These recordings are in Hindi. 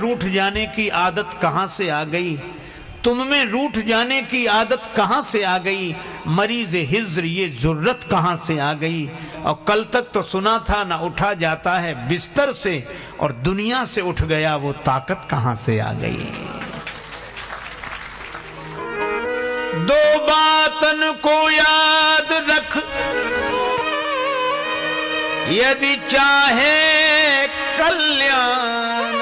रूठ जाने की आदत कहां से आ गई, तुम में रूठ जाने की आदत कहां से आ गई, मरीज हिज्र ये जुर्रत कहां से आ गई। और कल तक तो सुना था ना उठा जाता है बिस्तर से, और दुनिया से उठ गया वो ताकत कहां से आ गई। दो बातन को याद रख यदि चाहे कल्याण,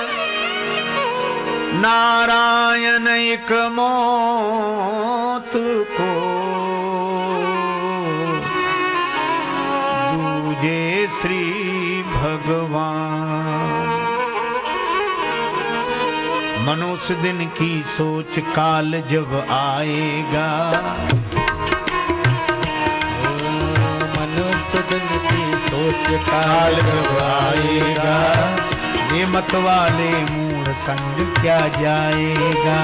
नारायण एक मौत को दूजे श्री भगवान। मनुष्य दिन की सोच काल जब आएगा, मनुष्य दिन की सोच काल जब आएगा, ये मत वाले मूढ़ संग क्या जाएगा,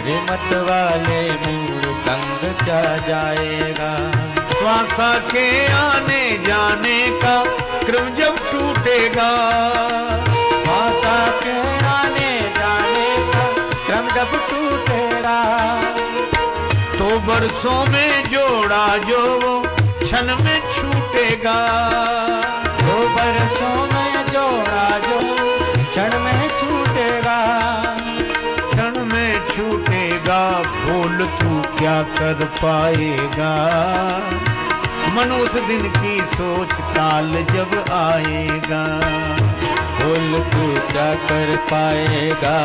रे मत वाले मूढ़ संग क्या जाएगा। श्वासा के आने जाने का क्रम जब टूटेगा, श्वासा के आने जाने का क्रम जब टूटेगा, तो बरसों में जोड़ा जो वो क्षण में छूटेगा, तो बरसों में जोड़ा जो क्षण में छूटेगा, क्षण में छूटेगा। बोल तू क्या कर पाएगा, मनुष्य दिन की सोच काल जब आएगा। बोल तू क्या कर पाएगा,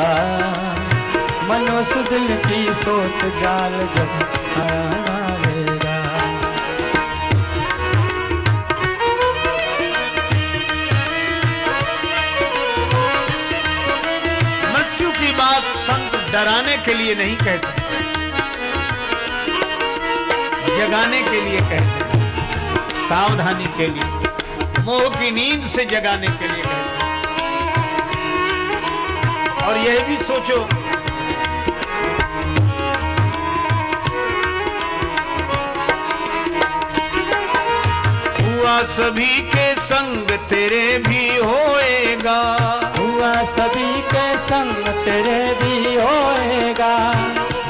मनुष्य दिल की सोच जाल जब आएगा। मृत्यु की बात संत डराने के लिए नहीं कहते, जगाने के लिए कहते, सावधानी के लिए, मोह की नींद से जगाने के लिए कहते। और यह भी सोचो हुआ सभी के संग तेरे भी होएगा, हुआ सभी के संग तेरे भी होएगा,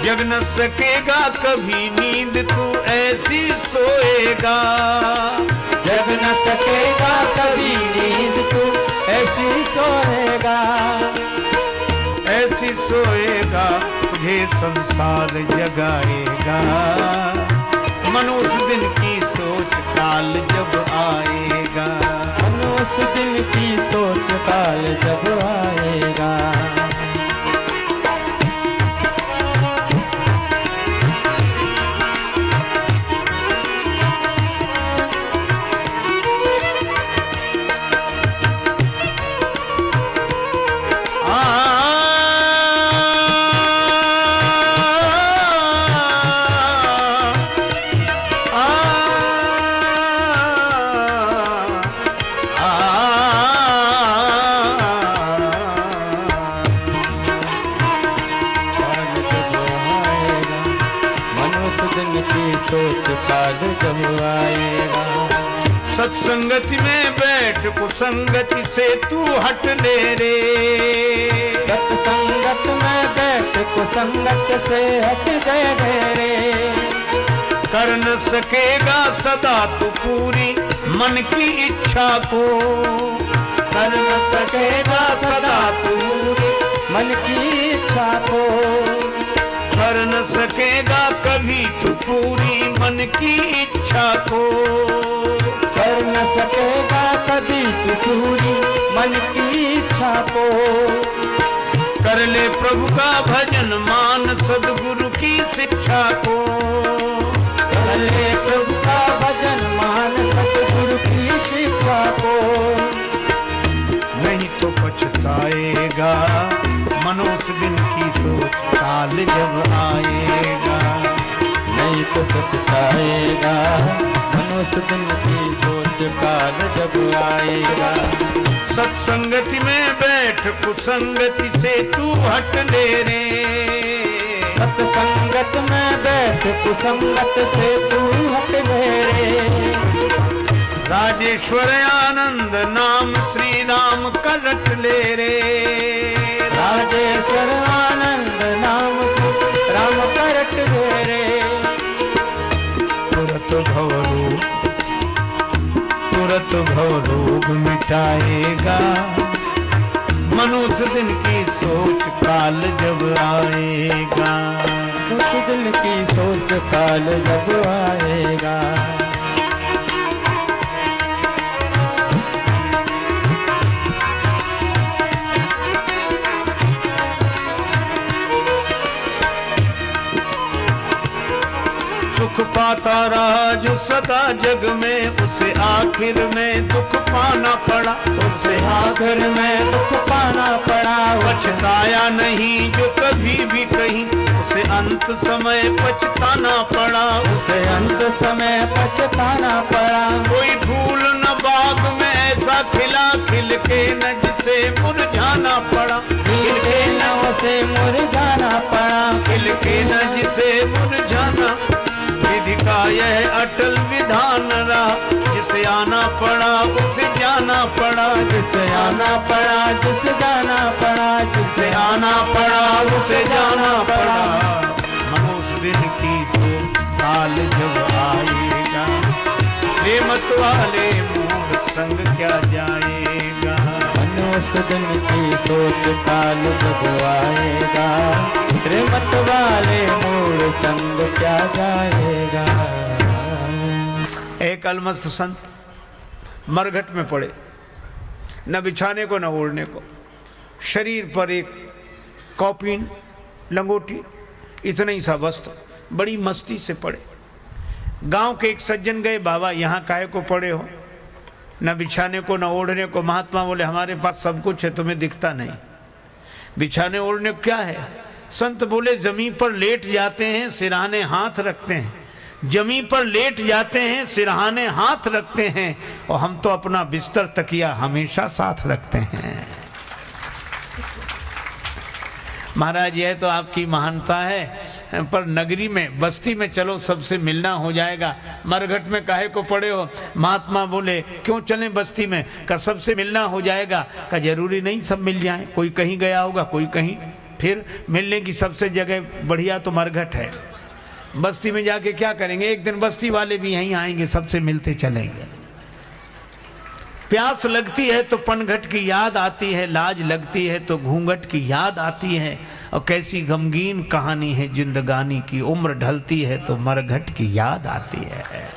जग न सकेगा कभी नींद तू ऐसी सोएगा, जग न सकेगा कभी नींद तू ऐसी सोएगा, ऐसी सोएगा तुझे संसार जगाएगा। मनुष्य दिन की सोच काल जब आएगा, मनुष्य दिन की सोच काल जब आएगा। सत्संगति में बैठ कुसंगति से तू हट ले रे, सत्संगत में बैठ कुसंगत से हट गए रे, कर न सकेगा सदा तू पूरी मन की इच्छा को, कर न सकेगा सदा तू पूरी मन की इच्छा को, कर न सकेगा कभी तू पूरी मन की इच्छा को, कर न सकेगा कभी तू पूरी मन की इच्छा को। कर ले प्रभु का भजन मान सद्गुरु की शिक्षा को, कर ले प्रभु का भजन मान सद्गुरु की शिक्षा को, नहीं तो पछताएगा मनुष्य दिन की सोच काल जब आएगा, नहीं तो पछताएगा मनुष्य दिन की सोच काल जब आएगा। सत्संगति में बैठ कुसंगति से तू हट ले रे, सत्संगत में बैठ कुसंगत से तू हट ले रे, राजेश्वर आनंद नाम श्री राम का रट ले रे, राजे ईश्वर आनंद नाम से राम करट घेरे। तुरत भवरोग मिटाएगा, मनुष्य दिन की सोच काल जब आएगा। उस दिन की सोच काल जब आएगा। सुख पाता रहा जो सदा जग में, उसे आखिर में दुख पाना पड़ा। उसे आखिर में दुख पाना पड़ा। पछताया नहीं जो कभी भी कहीं, उसे अंत समय पछताना पड़ा। उसे अंत समय पछताना पड़ा। कोई फूल न बाग में ऐसा खिला, खिल के न जिसे मुरझाना पड़ा। खिल के न उसे मुरझाना पड़ा। खिल के न जिसे मुरझाना, विधि का यह अटल विधान रहा। जिसे आना पड़ा उसे जाना पड़ा। जिसे आना पड़ा जिसे जाना पड़ा। जिसे आना पड़ा उसे जाना पड़ा। मनुष्य दिन की सोच काल जब आएगा, प्रेमत वाले मूड संग क्या जाएगा। मनुष्य दिन की सोच काल जब आएगा, प्रेमत वाले मूड संग क्या जाएगा। एक अलमस्त संत मरघट में पड़े, न बिछाने को न ओढ़ने को, शरीर पर एक कौपीन लंगोटी, इतना ही सा वस्त्र, बड़ी मस्ती से पड़े। गांव के एक सज्जन गए, बाबा यहाँ काहे को पड़े हो, न बिछाने को न ओढ़ने को। महात्मा बोले हमारे पास सब कुछ है, तुम्हें दिखता नहीं, बिछाने ओढ़ने को क्या है। संत बोले जमीन पर लेट जाते हैं, सिरहाने हाथ रखते हैं। जमीन पर लेट जाते हैं, सिरहाने हाथ रखते हैं, और हम तो अपना बिस्तर तकिया हमेशा साथ रखते हैं। महाराज यह तो आपकी महानता है, पर नगरी में बस्ती में चलो सबसे मिलना हो जाएगा, मरघट में काहे को पड़े हो। महात्मा बोले क्यों चलें बस्ती में, का सबसे मिलना हो जाएगा। का जरूरी नहीं सब मिल जाए, कोई कहीं गया होगा कोई कहीं, फिर मिलने की सबसे जगह बढ़िया तो मरघट है। बस्ती में जाके क्या करेंगे, एक दिन बस्ती वाले भी यहीं आएंगे, सबसे मिलते चलेंगे। प्यास लगती है तो पनघट की याद आती है, लाज लगती है तो घूंघट की याद आती है। और कैसी गमगीन कहानी है जिंदगानी की, उम्र ढलती है तो मरघट की याद आती है।